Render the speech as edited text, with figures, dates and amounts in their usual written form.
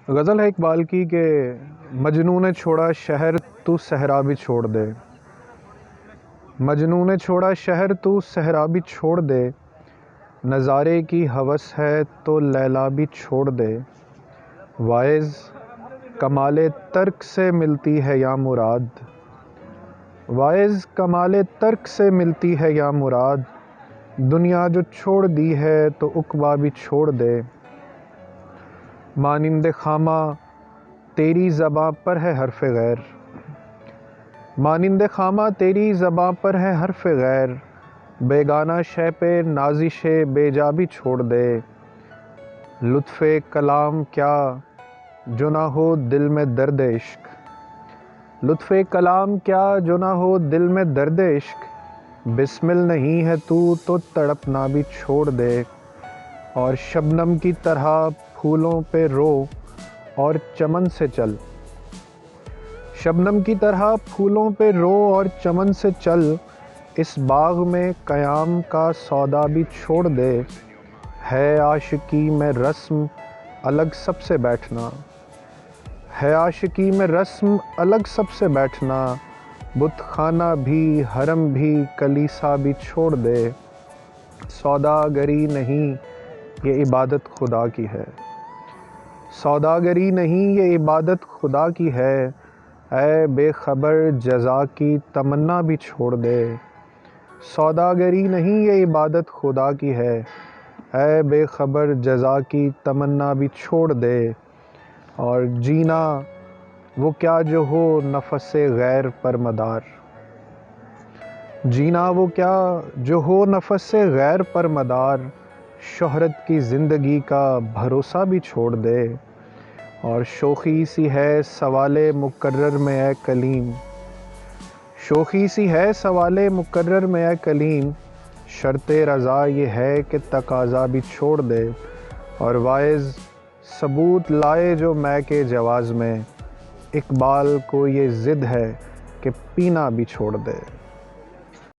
غزل ہے اقبال کی کہ مجنوں نے چھوڑا شہر تو صحرا بھی چھوڑ دے، مجنوں نے چھوڑا شہر تو صحرا بھی چھوڑ دے، نظارے کی ہوس ہے تو لیلا بھی چھوڑ دے، واعظ کمال ترک سے ملتی ہے یا مراد، واعظ کمال ترک سے ملتی ہے یا مراد، دنیا جو چھوڑ دی ہے تو عقبیٰ بھی چھوڑ دے، مانند خامہ تیری زباں پر ہے حرف غیر، مانند خامہ تیری زباں پر ہے حرف غیر، بیگانہ شے پہ نازش بے جا بھی چھوڑ دے، لطف کلام کیا جو نہ ہو دل میں درد عشق، لطف کلام کیا جو نہ ہو دل میں درد عشق، بسمل نہیں ہے تو تڑپنا بھی چھوڑ دے، اور شبنم کی طرح پھولوں پہ رو اور چمن سے چل، شبنم کی طرح پھولوں پہ رو اور چمن سے چل، اس باغ میں قیام کا سودا بھی چھوڑ دے، ہے عاشقی میں رسم الگ سب سے بیٹھنا، ہے عاشقی میں رسم الگ سب سے بیٹھنا، بت خانہ بھی حرم بھی کلیسا بھی چھوڑ دے، سوداگری نہیں یہ عبادت خدا کی ہے، سوداگری نہیں یہ عبادت خدا کی ہے، اے بے خبر جزا کی تمنا بھی چھوڑ دے، سوداگری نہیں یہ عبادت خدا کی ہے، اے بے خبر جزا کی تمنا بھی چھوڑ دے، اور جینا وہ کیا جو ہو نفس غیر پر مدار، جینا وہ کیا جو ہو نفس غیر پر مدار، شہرت کی زندگی کا بھروسہ بھی چھوڑ دے، اور شوخی سی ہے سوال مقرر میں اے کلیم، شوخی سی ہے سوال مقرر میں اے کلیم، شرط رضا یہ ہے کہ تقاضا بھی چھوڑ دے، اور واعظ ثبوت لائے جو میں کے جواز میں، اقبال کو یہ ضد ہے کہ پینا بھی چھوڑ دے۔